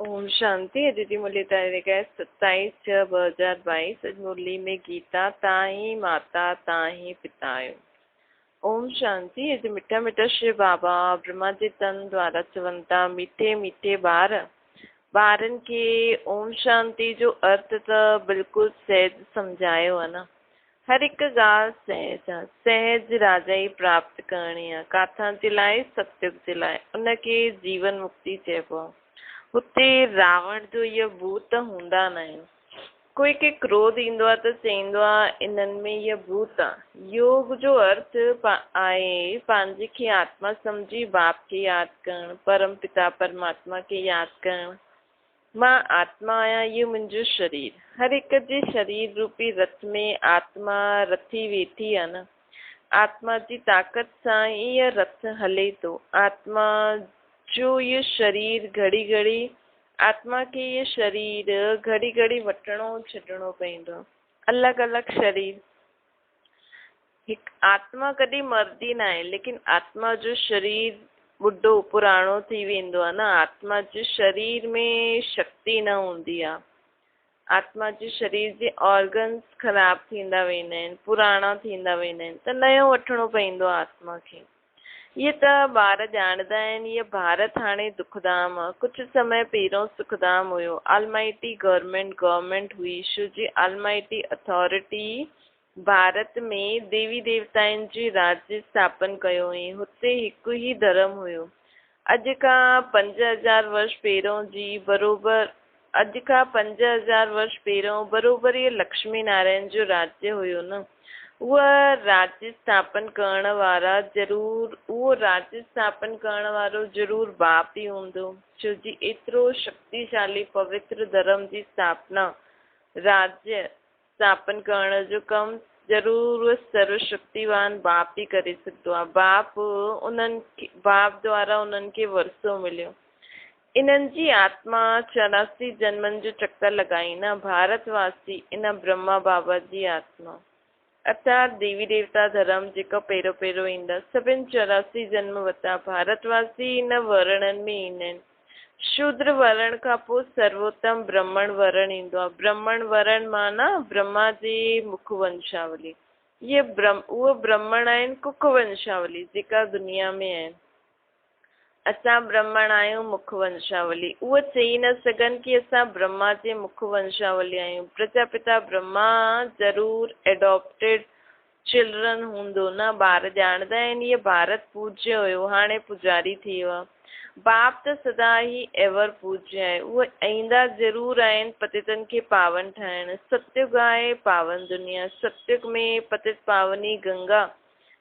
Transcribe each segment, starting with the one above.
ओम शांति। अदिति मुरली तारीख है 27/6/2022। आज मुरली में गीता ताही माता ताही पितायो। ओम शांति। अज मिठा मिठा श्री बाबा ब्रह्मा जी तन द्वारा चवंता मीठे मीठे ॿारनि के ओम शांति जो अर्थ त बिल्कुल सहज समझायो है ना। हर एक ॻाल्हि सहज आहे, सहज राजाई प्राप्त करणी आहे। काथां जे लाइ? सतयुग जे लाइ। उनखे जीवन मुक्ति चइबो आहे। हुते रावण जो इहे भूत हूंदा न आहिनि। कोई के क्रोध ईंदो आहे त चईंदो आहे इन्हनि में इहे भूत आहे। योग जो अर्थ आहे पंहिंजे खे आत्मा सम्झी बाप खे यादि करणु, परम पिता परमात्मा खे यादि करणु। मां आत्मा आहियां, इहो मुंहिंजो शरीर। हर हिक जे शरीर रूपी रथ में आत्मा रथी वेठी आहे न। आत्मा जी ताक़त सां इहो रथ हले थो। आत्मा जो ये शरीर घड़ी घड़ी आत्मा के ये शरीर घड़ी घड़ी वठणो छॾणो पवंदो। अलॻि अलॻि शरीर। हिकु आत्मा कॾहिं मरदी न आहे, लेकिन आत्मा जो शरीर बुढ़ो पुराणो थी वेंदो आहे न। आत्मा जे शरीर में शक्ति न हूंदी आहे। आत्मा जे शरीर जे ऑर्गन्स ख़राब थींदा वेंदा आहिनि, पुराणा थींदा वेंदा आहिनि, त नयो वठणो पवंदो आहे आत्मा खे। ये त ॿार ॼाणदा आहिनि। ये भारत हाणे दुखधाम आहे। कुझु समय पहिरियों सुखधाम हुयो। ऑलमाइटी गवर्नमेंट हुई। शिव जी ऑलमाइटी अथॉरिटी भारत में देवी देवताउनि जी राज्य स्थापन कयो हुई। हुते हिकु ई धर्म हुयो। अॼु खां 5000 वर्ष पहिरियों जी बरोबर अॼु खां 5000 वर्ष पहिरियों बरोबरि इहे लक्ष्मी नारायण जो राज्य हुयो न। उहो राज्य स्थापन करण वारा उहो राज्य स्थापन करण वारो ज़रूर बाप ई हूंदो। छो जी एतिरो शक्तिशाली पवित्र धर्म जी स्थापना, राज्य स्थापन करण जो कमु ज़रूर सर्वशक्तिवान बाप ई करे सघंदो आहे। बाप द्वारा उन्हनि खे वरसो मिलियो। इन्हनि जी आत्मा 84 जन्मनि जो चक्कर लॻाई न। भारतवासी इन ब्रह्मा बाबा जी आत्मा अर्थात देवी देवता धर्म जेका पहिरियों पहिरियों ईंदा, सभिनि 84 जन्म वरिता। भारतवासी इन वर्णनि में ईंदा आहिनि। शूद्र वर्ण खां पोइ सर्वोत्तम ब्राह्मण वर्ण ईंदो आहे। ब्राह्मण वर्ण माना ब्रह्मा जी मुख वंशावली। उहे ब्राह्मण आहिनि कुख वंशावली जेका दुनिया में आहिनि। असां ब्राह्मण आहियूं मुख वंशावली। उहे चई न सघनि कि असां ब्रह्मा जे मुख वंशावली आहियूं। प्रजापिता ब्रह्मा ज़रूर एडॉप्टेड चिल्ड्रन हूंदो न। ॿार ॼाणदा आहिनि इहे भारत पूज्य हुयो, हाणे पुजारी थी वियो आहे। बाप त सदा ई एवर पूज्य आहे। उहे ईंदा ज़रूर आहिनि पतितनि खे पावन ठाहिण। सतयुग आहे पावन दुनिया। सतयुग में पतित पावनी गंगा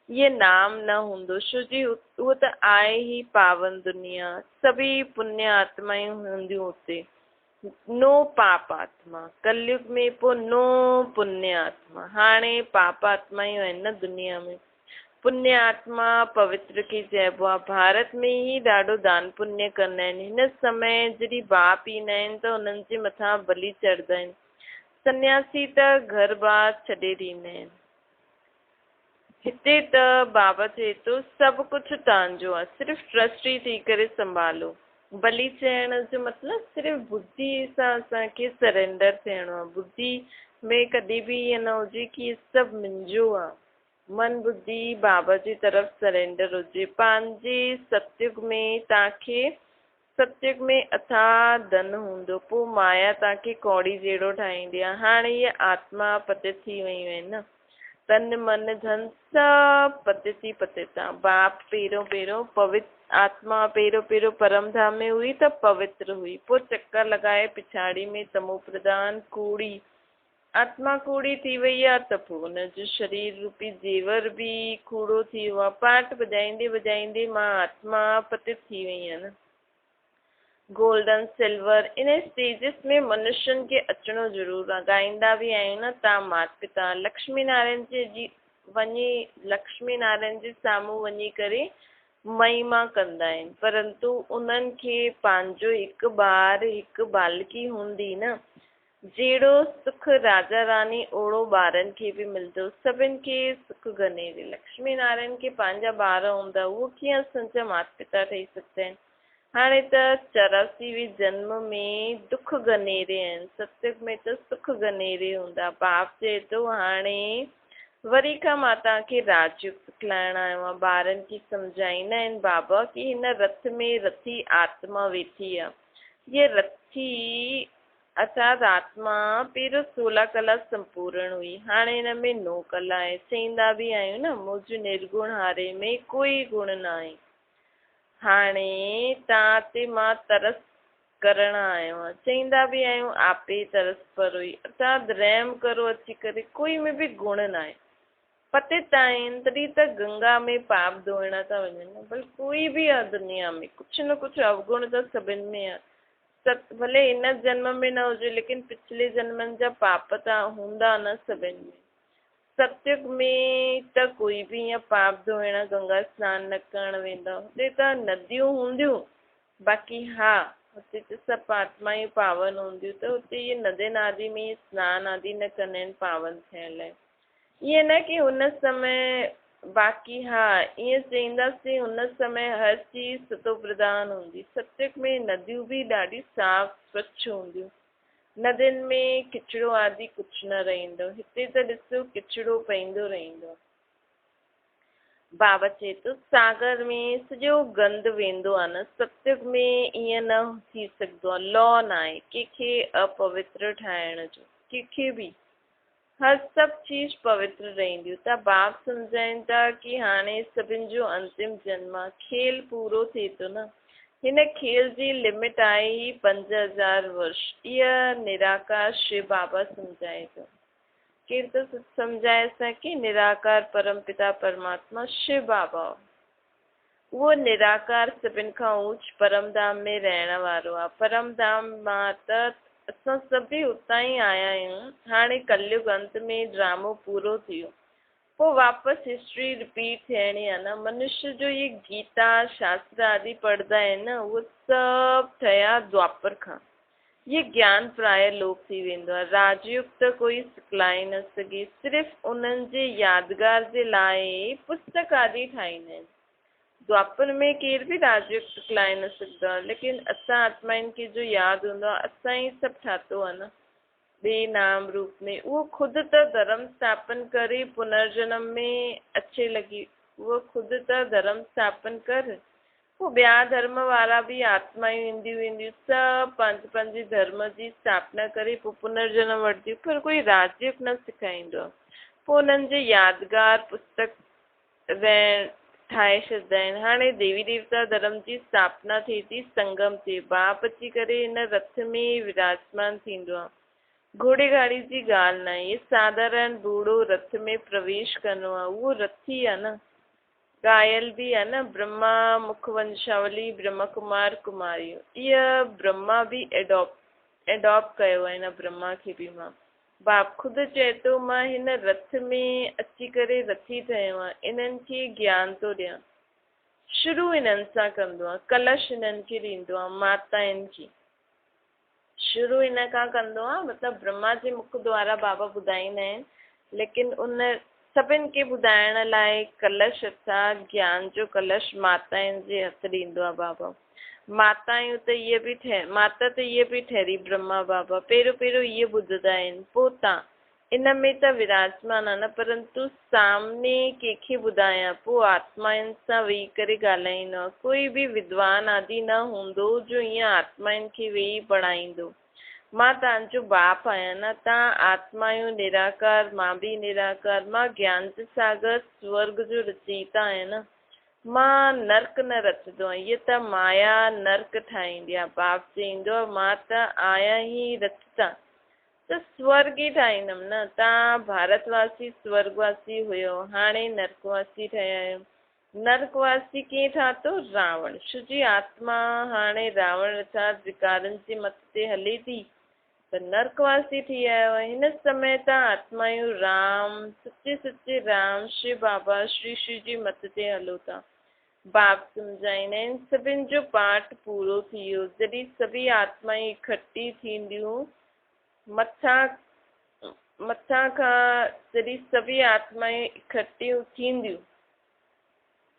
ये नाम न हूंदो। छो जी उहो त आहे ई पावन दुनिया। सभी पुण्य आत्माएं हूंदियूं हुते। नो पाप आत्मा। कलयुग में पोइ नो पुण्य आत्मा। हाणे पाप आत्मायूं आहिनि न दुनिया में। पुण्य आत्मा पवित्र खे चइबो आहे। भारत में ई ॾाढो दान पुण्य कंदा आहिनि। हिन समय जॾहिं बाप ईंदा आहिनि त उन्हनि जे मथां बलि चढ़ंदा आहिनि। सन्यासी त घर बार छॾे ॾींदा आहिनि। हिते त बाबा चए थो सभु कुझु तव्हांजो आहे, सिर्फ़ु ट्रस्टी थी करे संभालो। बलि चइण जो मतिलबु सिर्फ़ु बुद्धि सां असांखे सरेंडर थियणो आहे। बुद्धि में कॾहिं बि ईअं न हुजे कि सभु मुंहिंजो आहे। मन बुद्धि बाबा जी तरफ़ सरेंडर हुजे। पंहिंजे सतयुग में तव्हांखे सतयुग में अथाह धन हूंदो। पोइ माया तव्हांखे कौड़ी जहिड़ो ठाहींदी आहे। हाणे इहे आत्मा पतित थी वियूं आहिनि न। तन मन धन सभु पतित आहे। बाप पहिरियों पहिरियों पवित्र आत्मा पहिरियों पहिरियों परम धाम में हुई त पवित्र हुई। पोइ चक्कर लॻाए पिछाड़ी में तमो प्रधान कूड़ी आत्मा कूड़ी थी वई आहे त पोइ हुनजो शरीर रूपी जेवर बि कूड़ो थी वियो आहे। पाठ वॼाईंदे वॼाईंदे मां आत्मा पतित थी वई आहे न। गोल्डन सिल्वर इन स्टेजिस में मनुष्यनि खे अचणो ज़रूर आहे। ॻाईंदा बि आहियूं न तव्हां माता पिता लक्ष्मी नारायण लक्ष्मी नारायण जे साम्हूं वञी करे महिमा कंदा आहिनि। परंतु उन्हनि खे पंहिंजो हिकु ॿार हिकु बालकी हूंदी न। जहिड़ो सुख राजा रानी ओड़ो ॿारनि खे बि मिलंदो। सभिनि खे सुख गनेरे। लक्ष्मी नारायण खे पंहिंजा ॿार हूंदा, उहो कीअं असांजा माता पिता ठही सघंदा आहिनि। हाणे त 84वें जन्म में दुख गनेरे आहिनि, सतयुग में त सुख गनेरे हूंदा। बाप चए थो हाणे वरी खां मां तव्हांखे राजयुग सिखलाइण आयो आहियां। ॿारनि खे सम्झाईंदा आहिनि बाबा कि हिन रथ में रथी आत्मा वेठी आहे। ये रथी अर्थात आत्मा पहिरियों 16 कला संपूर्ण हुई, हाणे हिन में 9 कला आहे। चईंदा बि आहियूं न, मुझ निर्गुण हारे में कोई गुण न आहे। हाणे तव्हां ते मां तरस करण आयो आहियां। चईंदा बि आहियूं आपे तरस पर हुई, अर्थात रहम करो अची करे, कोई में बि गुण न आहे। पतित आहिनि तॾहिं त गंगा में पाप धोइण था वञनि, भले कोई बि आहे दुनिया में, कुझु न कुझु अवगुण त सभिनि में आहे। भले हिन जन्म में न हुजे लेकिन पिछले जन्मनि जा पाप त हूंदा न सभिनि में। सतयुग में त कोई बि ईअं पाप धोइण गंगा सनानु न करणु वेंदा, हुते त नदियूं हूंदियूं, बाक़ी हा हुते त सभु आत्मायूं पावन हूंदियूं, त हुते इहे नदियुनि आदि में सनानु आदि न कंदा आहिनि पावन थियण लाइ। ईअं न की हुन समय, बाक़ी हा ईअं चईंदासीं हुन समय हर चीज सतो प्रधान हूंदी। सतयुग में नदियूं बि ॾाढी साफ़ स्वच्छ हूंदियूं, नदियुनि में किचिरो आदि कुझु न रहंदो। हिते त ॾिसो किचिरो पईंदो रहंदो। बाबा चए थो सागर में सॼो गंद वेंदो आहे न, सतयुग में ईअं न थी सघंदो आहे। लॉ न आहे कंहिंखे अपवित्र ठाहिण जो, कंहिंखे बि हर सभु चीज पवित्र रहंदियूं। त बाप सम्झाइनि था कि हाणे सभिनि जो अंतिम जन्म आहे, खेल पूरो थिए थो न। हिन खेल जी लिमिट आहे ही 5000 वर्ष। इहा निराकार शिव बाबा सम्झाए थो। केरु त सम्झाए असांखे निराकार परमपिता परमात्मा शिव बाबा, उहो निराकार सभिनि खां ऊच परमधाम में रहण वारो आहे। परमधाम मां त असां सभई उतां ई आया आहियूं। हाणे कलयुग अंत में ड्रामो पूरो थियो, पोइ वापसि हिस्ट्री रिपीट थियणी आहे न। मनुष्य जो ये गीता शास्त्र आदि पढ़ंदा आहिनि न, उहे सभु ठहिया द्वापर खां। ये ज्ञान प्राय लोप थी वेंदो आहे। राजयुग त कोई सिखलाए न सघे, सिर्फ़ु उन्हनि जे यादगार जे लाइ पुस्तक आदि ठाहींदा आहिनि। द्वापर में केर बि राजयुग सिखलाए न सघंदो आहे, लेकिन असां आत्माउनि खे जो यादि हूंदो आहे, असां ई सभु ठातो आहे न ॿिए नाम रूप में। उहो ख़ुदि त धर्म स्थापन करे पुनर्जन्म में अचे लॻी, उहो ख़ुदि त धर्म स्थापन कर, पोइ ॿिया धर्म वारा बि आत्मायूं ईंदियूं वेंदियूं, सभु पंहिंजे पंहिंजे धर्म जी स्थापना करे पोइ पुनर्जन्म वठंदियूं, पर कोई राजयुग न सेखारींदो आहे। पोइ उन्हनि जे यादगार पुस्तक ठाहे छॾंदा आहिनि। हाणे देवी देवता धर्म जी स्थापना थिए थी, संगम थिए, बाप अची करे हिन रथ में विराजमान थींदो आहे। घोड़े गाड़ी जी ॻाल्हि न आहे, ये साधारण बूढ़ो रथ में प्रवेश करणो आहे, उहो रथी आहे न। ॻायल बि आहे न, ब्रह्मा मुख वंशावली ब्रह्म कुमार कुमारियूं, इहा ब्रह्मा बि एडॉप्ट कयो आहे। हिन ब्रह्मा खे बि मां, बाप ख़ुदि चए थो मां हिन रथ में अची करे रथी ठहियो आहियां, इन्हनि खे ज्ञान थो ॾियां। शुरू हिननि सां कंदो आहे, कलश हिननि खे ॾींदो आहे, माताउनि खे शुरू हिन खां कंदो आहे। मतिलबु ब्रह्मा जे मुख द्वारा बाबा ॿुधाईंदा आहिनि, लेकिन उन सभिनि खे ॿुधाइण लाइ कलश अर्थात ज्ञान जो कलश माताउनि जे हथ ॾींदो आहे बाबा। माताऊं त इहे बि माता त इहे बि ठहरी ब्रह्मा बाबा पहिरियों इहे ॿुधंदा आहिनि, पोइ तव्हां इन में त विराजमान आहे न, परंतु सामने कंहिंखे ॿुधायां, पोइ आत्माउनि सां वेही करे ॻाल्हाईंदो आहे। कोई बि विद्वान आदि न हूंदो जो ईअं आत्माउनि खे वेही पढ़ाईंदो। मां तव्हांजो बाप आहियां न, तव्हां आत्मायूं निराकार, मां बि निराकार, मां ज्ञान जो सागर स्वर्ग जो रचयिता आहियां न। मां नर्क न रचंदो आहियां, इहा त माया नर्क ठाहींदी आहे। बाप चईंदो आहे मां त आहियां ई रचता, त स्वर्ग ई ठाहींदमि न। तव्हां भारतवासी स्वर्गवासी हुयो, हाणे नर्कवासी ठहिया आहियो। नर्कवासी कीअं ठातो? रावण छो जी आत्मा हाणे रावण अर्थात विकारनि जे मत ते हले थी, त नर्कवासी थी आयो आहे। हिन समय त आत्मायूं राम सच्चे सच्चे राम शिव बाबा श्री श्री जी मत ते हलो था। बाप सम्झाईंदा आहिनि सभिनि जो पाठ पूरो थी वियो। जॾहिं सभी आत्मायूं इकट्ठी थींदियूं मथां खां, जॾहिं सभी आत्मायूं इकट्ठियूं थींदियूं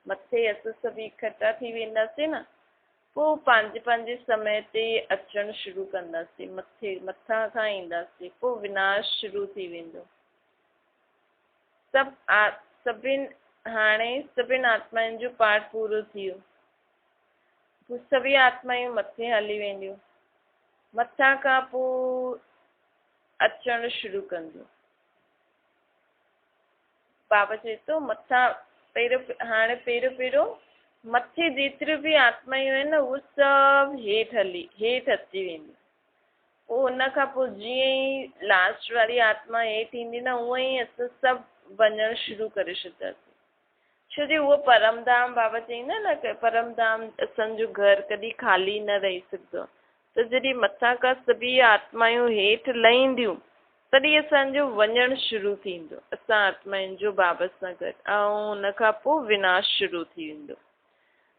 मथे असां सभई इकट्ठा थी वेंदासीं न, पोइ पंहिंजे पंहिंजे समय ते अचणु शुरू कंदासीं, मथां खां ईंदासीं, पोइ विनाश शुरू थी वेंदो। हाणे सभिनि आत्माउनि जो पाठ पूरो थी वियो। पोइ सभी आत्मायूं मथे हली वेंदियूं, मथां खां पोइ अचणु शुरू कंदियूं। बाबा चए थो मथां हाणे पहिरियों मथे जेतिरियूं बि आत्मायूं आहिनि न उहे सभु हेठि अची वेंदियूं। पोइ हुन खां पोइ जीअं ई लास्ट वारी आत्मा हेठि ईंदी न उअं ई असां सभु वञणु शुरू करे छॾींदासीं। छो जो उहो परमधाम, बाबा चईंदा न की परमधाम असांजो घर कॾहिं ख़ाली न रही सघंदो। त जॾहिं मथां खां सभी आत्मायूं हेठि लहींदियूं तॾहिं असांजो वञणु शुरू थींदो, असां आत्माउनि जो बाबा सां गॾु, ऐं हुन खां पोइ विनाश शुरू थी वेंदो।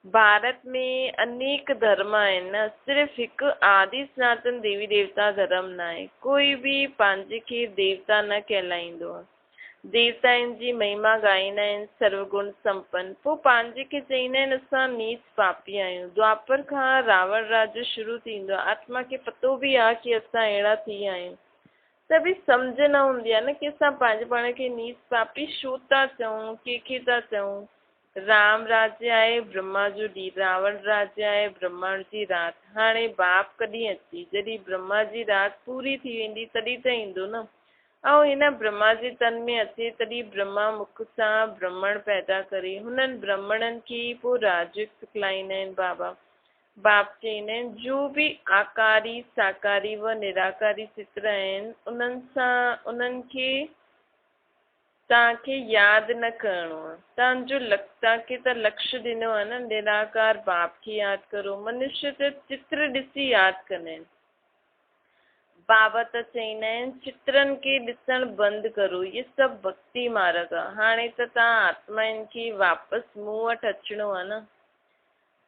भारत में अनेक धर्म आहिनि न, सिर्फ़ु हिकु आदि सनातन देवी देवता धर्म न आहे। कोई बि पंहिंजे खे देवता न कहलाईंदो आहे। देवताउनि जी महिमा ॻाईंदा आहिनि, सर्वगुण संपन्न। पोइ पंहिंजे खे चईंदा आहिनि असां नीच पापी आहियूं। द्वापर खां रावण राज्य शुरू थींदो आहे। आत्मा खे पतो बि आहे की असां अहिड़ा थी आहियूं, त बि सम्झ न हूंदी आहे न की असां पंहिंजे पाण खे नीच पापी छो था चऊं, कंहिंखे था चऊं। राम राज्य आहे ब्रह्मा जो ॾींहुं, रावण राज्य आहे ब्रह्मा जी राति। हाणे बाप कॾहिं अची, जॾहिं ब्रह्मा जी राति पूरी थी वेंदी तॾहिं त ईंदो न। ऐं हिन ब्रह्मा जे तन में अचे तॾहिं ब्रह्मा मुख सां ब्रह्मण पैदा करे हुननि ब्रह्मणनि खे पोइ राजयुक्त सिखलाईंदा आहिनि बाबा। बाप चईंदा आहिनि जो बि आकारी साकारी व निराकारी चित्र आहिनि उन्हनि खे तव्हांखे यादि न करिणो आहे। तव्हांखे त लक्ष्य ॾिनो आहे न, निराकार बाप खे यादि करो। मनुष्य त चित्र ॾिसी यादि कंदा आहिनि। बाबा त चईंदा आहिनि चित्रनि खे ॾिसणु बंदि करो, इहे सभु भक्ति मार्ग आहे। हाणे त तव्हां आत्माउनि खे वापसि मूं वटि अचिणो आहे न।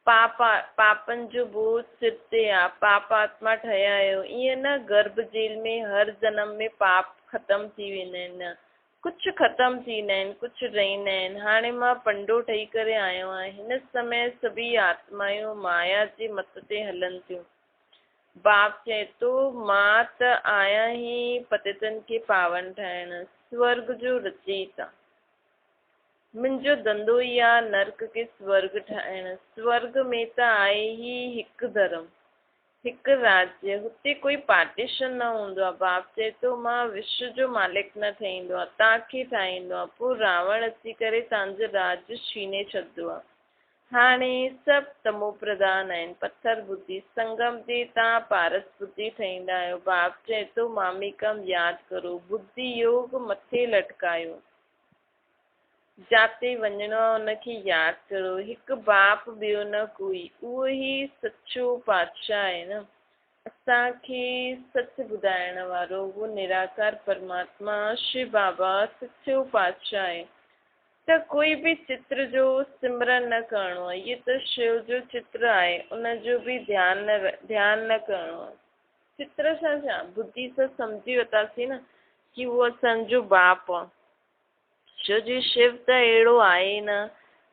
पापनि जो बोझ सिर ते आहे, पाप आत्मा ठहिया आहियो। ईअं न गर्भ जेल में हर जनम में पाप ख़तमु थी वेंदा आहिनि, न कुझु ख़तमु थींदा आहिनि, कुझु रहंदा आहिनि। हाणे मां पंडो ठही करे आयो आहियां। हिन समय सभी आत्मायूं माया जे मत ते हलनि थियूं। बाप चए थो मां त आहियां ई पतितनि खे पावन ठाहिण, स्वर्ग जो रचयिता। मुंहिंजो धंधो ई आहे नर्क खे स्वर्ग ठाहिण। स्वर्ग में त आहे ई हिकु धर्म, हिकु राज्य, हुते कोई पार्टीशन न हूंदो आहे। बाप चए थो मां विश्व जो मालिक न ठाहींदो आहे, तव्हांखे ठाहींदो आहे। पोइ रावण अची करे तव्हांजो राज्य छीने छॾंदो आहे। हाणे सभु तमो प्रधान आहिनि, पत्थर बुद्धि। संगम ते तव्हां पारस बुद्धि ठहींदा आहियो। बाप चए थो मामिकम यादि करो, बुद्धि योग मथे लटकायो, जाते वञिणो आहे हुनखे यादि करो। हिकु बाप ॿियो न कोई, उहो ई सचो पातशाह आहे न, असांखे सच ॿुधाइण वारो। उहो निराकार परमात्मा शिव बाबा सचो पातशाह आहे। त कोई बि चित्र जो सिमरन न करिणो आहे। इहो त शिव जो चित्र आहे, उनजो बि ध्यानु न करिणो आहे। चित्र सां छा, बुद्धि सां सम्झी वरितासीं न की उहो असांजो बाप आहे। छो जो शिव त अहिड़ो आहे न,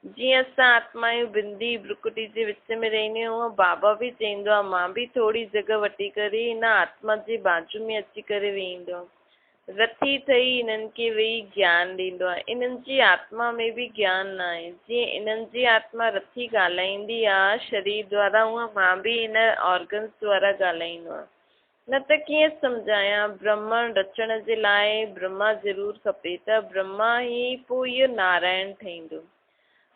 जीअं असां आत्मायूं बिंदी ब्रुकुटी जे विच में रहंदियूं, हूअं बाबा बि चईंदो आहे मां बि थोरी जॻह वठी करे हिन आत्मा जे बाजू में अची करे वेहींदो आहे। रथी ठही इन्हनि खे वेही ज्ञान ॾींदो आहे। इन्हनि जी आत्मा में बि ज्ञान न आहे। जीअं इन्हनि जी आत्मा रथी ॻाल्हाईंदी आहे शरीर द्वारा, हूअं मां बि इन ऑर्गन्स द्वारा ॻाल्हाईंदो आहे। न त कीअं सम्झायां, ब्रह्मण रचण जे लाइ ब्रह्मा ज़रूरु खपे, त ब्रह्मा ई पोइ इहो नारायण ठहींदो।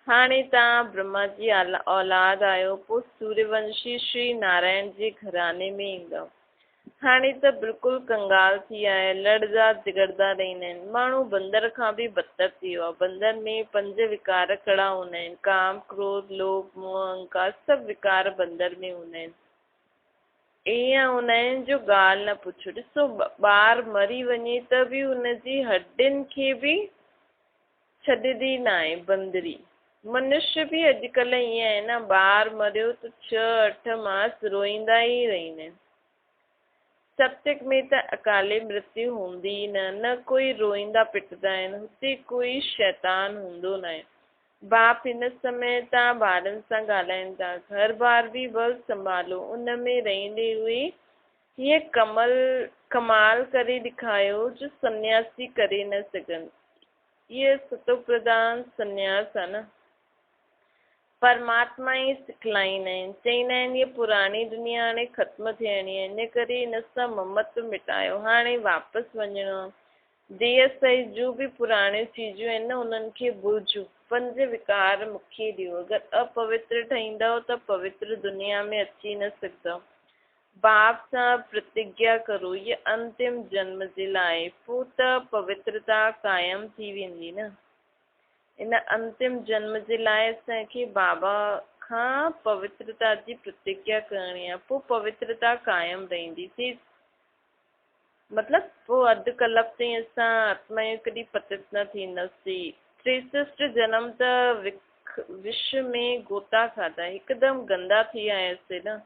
हाणे तव्हां ब्रह्मा जी औलाद आहियो, पोइ सूर्यवंशी श्री नारायण जे घराने में ईंदव। हाणे त बिल्कुलु कंगाल थी विया आहे, लड़दा झगड़दा रहंदा आहिनि। माण्हू बंदर खां बि बदतर थी वियो आहे। बंदर में 5 विकार कड़ा हूंदा आहिनि, काम क्रोध लोभ मोह अहंकार, सभु विकार बंदर में हूंदा आहिनि। ईअं हूंदा आहिनि जो ॻाल्हि न पुछो। ॾिसो ॿार मरी वञे त बि हुनजी हॾियुनि खे बि छॾंदी न आहे बंदरी। मनुष्य बि अॼुकल्ह ईअं आहे न, ॿार मरियो त 6-8 मास रोईंदा ई रहंदा आहिनि। सत्संग में त अकाले मृत्यु हूंदी ई न कोई रोईंदा पिटंदा आहिनि, हुते कोई शैतान हूंदो न आहे। बाप हिन समय तव्हां ॿारनि सां ॻाल्हाइनि था, घर बार बि बस संभालो, उन में रहंदे हुए ये कमाल करे दिखायो जो सन्यासी करे न सघनि। ये सतो प्रधान सन्यास आहे न। परमात्मा ई सिखलाईंदा आहिनि, चईंदा आहिनि ये पुराणी दुनिया हाणे ख़त्म थियणी आहे, इन करे हिन सां ममत्व मिटायो, हाणे वापसि वञिणो आहे। देह सही जो भी पुराणियूं चीजूं आहिनि न उन्हनि खे भुलिजो, पंज विकार मूंखे ॾियो। अगरि अपवित्र ठहींदव त पवित्र दुनिया में अची न सघंदव। बाप सां प्रतिज्ञा करो ये अंतिम जन्म जे लाइ, पोइ त पवित्रता कायम थी वेंदी न। इन अंतिम जन्म जे लाइ असांखे बाबा खां पवित्रता जी प्रतिज्ञा करणी आहे, पोइ पवित्रता कायम रहंदी। मतलब पोइ अधु कलाक ताईं असां आत्मा जो कॾहिं पतित न थींदासीं। 63 जन्म त विश्व में गोता खाधा, हिकदमि गंदा थी आयासीं न।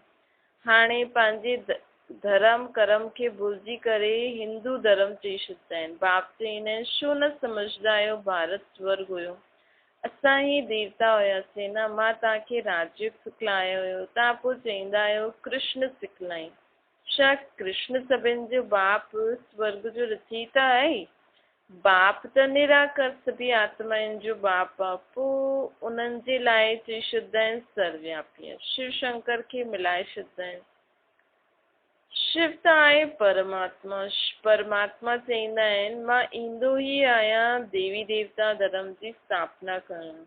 हाणे पंहिंजे धर्म कर्म खे भुलिजी करे हिंदू धर्म चई छॾींदा आहिनि। बाप चईंदा आहिनि छो न सम्झंदा आहियो भारत स्वर्ग हुयो, असां ई देवता हुयासीं न। मां तव्हांखे राजयोग सिखलायो हुयो, तव्हां पोइ चईंदा आहियो कृष्ण सिखलाई। छा कृष्ण सभिनि जो बाप स्वर्ग जो रचयिता आहे? बाप त निराकर सभी आत्माउनि जो बाप आहे, पोइ उन्हनि जे लाइ चई छॾींदा आहिनि सर्वव्यापी। शिव शंकर खे मिलाए छॾींदा आहिनि। शिव त आहे परमात्मा। परमात्मा चईंदा आहिनि मां ईंदो ई आहियां देवी देवता धर्म जी स्थापना करणु।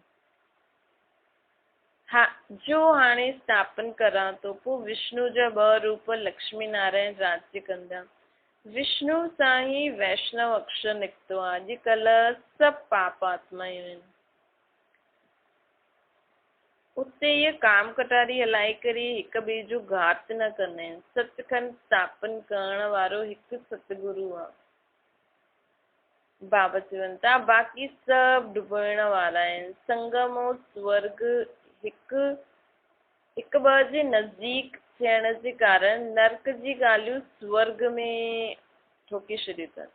हा, जो हाणे स्थापन करां थो, पोइ विष्णु जा 2 रूप लक्ष्मी नारायण राज्य कंदा। विष्णु सां ई वैष्णव अक्षर निकितो आहे। अॼुकल्ह सभु पाप आत्मायूं आहिनि। उते इहे काम कटारी हलाए करे हिक ॿिए जो घात न कंदा आहिनि। सचखंड स्थापन करण वारो हिकु सतगुरु आहे। बाबा चवनि था बाक़ी सभु डुबण वारा आहिनि। संगम और स्वर्ग हिक ॿ जे नज़दीक थियण जे कारण नर्क जी ॻाल्हियूं स्वर्ग में ठोके छॾियूं अथनि।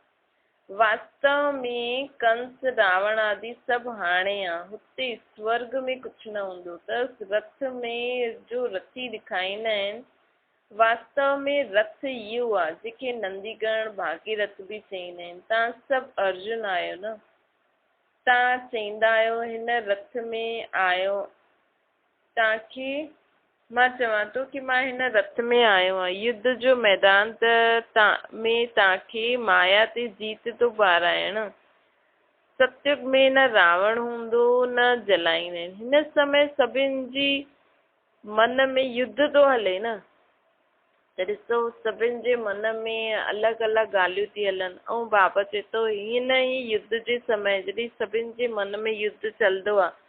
वास्तव में कंस रावण आदि सभु हाणे आहे, हुते स्वर्ग में कुझु न हूंदो अथसि। रथ में जो रथी ॾेखारींदा आहिनि, वास्तव में रथ इहो आहे जेके नंदीगण भागीरथ बि चईंदा आहिनि। तव्हां सभु अर्जुन आहियो न, तव्हां चईंदा आहियो हिन रथ में आहियो। तव्हांखे मां चवां थो कि मां हिन रथ में आयो आहियां। युद्ध जो मैदान में तव्हांखे माया ते जीत थो पारायण। सतयुग में न रावण हूंदो न जलाईंदा आहिनि। हिन समय सभिनि जी मन में युद्ध थो हले न, त ॾिसो सभिनि जे मन में अलॻि अलॻि ॻाल्हियूं थी हलनि। ऐं बाबा चए थो हिन ई युद्ध जे समय जॾहिं सभिनि जे मन में युद्ध चलंदो आहे,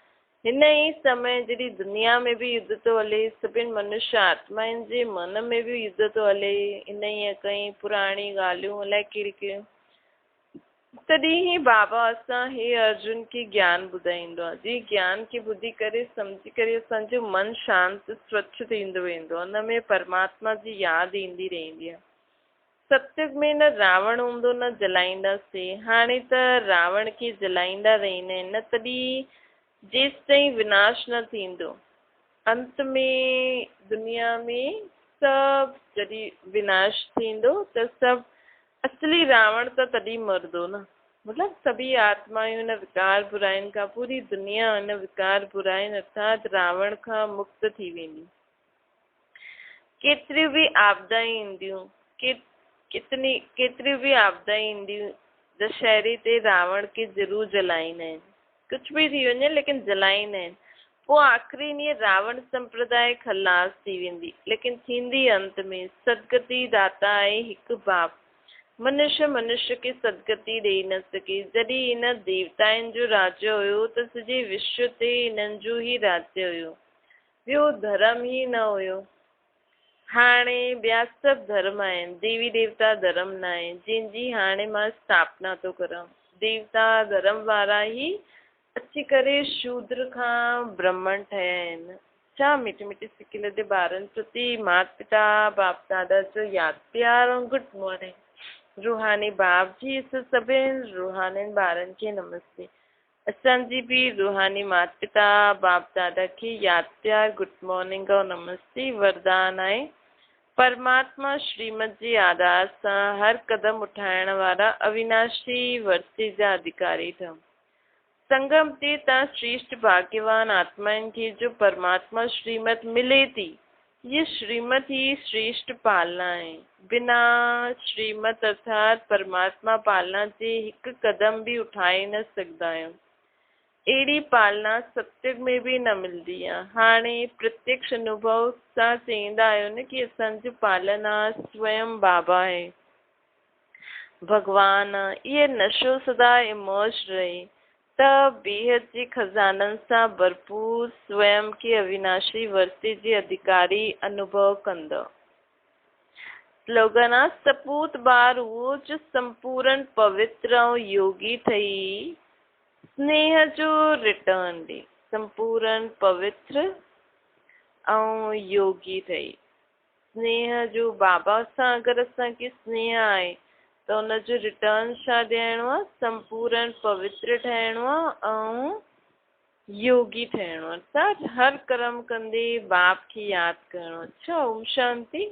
हिन ई समय जॾहिं दुनिया में बि युद्ध थो हले, सभिनि मनुष्य आत्माउनि जे मन में बि युद्ध थो हले। इन ई कई पुराणी ॻाल्हियूं अलाए कहिड़ी कहिड़ियूं, तॾहिं ई बाबा असां हे अर्जुन खे ज्ञान ॿुधाईंदो आहे। जी ज्ञान खे ॿुधी करे सम्झी करे असांजो मन शांति स्वच्छ थींदो वेंदो आहे। हुन में परमात्मा जी यादि ईंदी रहंदी आहे। सतयुग में न रावण हूंदो न जलाईंदासीं। हाणे त रावण खे जलाईंदा रहंदा आहिनि न, तॾहिं जेसि ताईं विनाश न थींदो। अंत में दुनिया में सभु जॾहिं विनाश थींदो त सभु असली रावण त तॾहिं मरदो न। मतिलबु सभी आत्मायूं हिन विकार बुराइनि खां, पूरी दुनिया हिन विकार बुराइनि अर्थात रावण खां मुक्त थी वेंदी। केतिरियूं बि आपदायूं ईंदियूं, केतिरियूं बि आपदायूं ईंदियूं, दशहरे ते रावण खे ज़रूरु जलाईंदा आहिनि। कुझु बि थी वञे लेकिन जलाईंदा आहिनि। पोइ आख़िरी ॾींहुं रावण संप्रदाय खलास थी वेंदी, लेकिन थींदी अंत में। सदगति दाता आहे हिकु बाप। मनुष्य खे सदगति ॾेई न सघे। जॾहिं हिन देवताउनि जो राज्य हुयो त सॼे विश्व ते हिननि जो ई राज्य हुयो, ॿियो धर्म ई न हुयो। हाणे ॿिया सभु धर्म आहिनि, देवी देवता धर्म न आहे, जंहिंजी हाणे मां स्थापना थो करां। देवता धर्म वारा ई अची करे शूद्र खां ब्राह्मण ठहिया आहिनि। छा मिठी मिठी सिकिल जे ॿारनि प्रति माता पिता बाप दादा जो यादि प्यार ऐं गुड मॉर्निंग। रूहानी बाप जी सभिनि रूहानी ॿारनि खे नमस्ते। असांजी भी रूहानी माता पिता बाप दादा की याद प्यार गुड मॉर्निंग और नमस्ते वरदान आहे। परमात्मा श्रीमत जी आधार सां हर कदम उठाइण वारा अविनाशी वर्ती जा अधिकारी था। संगम ते ता श्रेष्ठ भाग्यवान आत्माइन की जो परमात्मा श्रीमत मिले थी, ये श्रीमत ही श्रेष्ठ पालना है। बिना श्रीमत अर्थात परमात्मा पालना जे हिक कदम भी उठाए न सकदा आहियूं। अहिड़ी पालना सत्युग में भी न मिलदी आहे। हाणे प्रत्यक्ष अनुभव सां चईंदा आहियो न कि असांजो पालना स्वयं बाबा है, भगवान। ये नशो सदा इमर्ज रहे त बेहद जी खजाननि सां भरपूर स्वयं के अविनाशी वर्ती जे अधिकारी अनुभव कंदो। स्लोगन आहे सपूत ॿार उहो जो संपूर्ण पवित्र ऐं योगी ठही स्नेह जो रिटर्न ॾे। संपूर्ण पवित्र ऐं योगी ठही स्नेह जो बाबा सां अगरि असांखे स्नेह आहे त हुनजो रिटर्न छा ॾियणो आहे? संपूर्ण पवित्र ठहिणो आहे ऐं योगी ठहिणो आहे। अर्थात हर कर्म कंदे बाप खे यादि करणो। अच्छा, ओम शांति।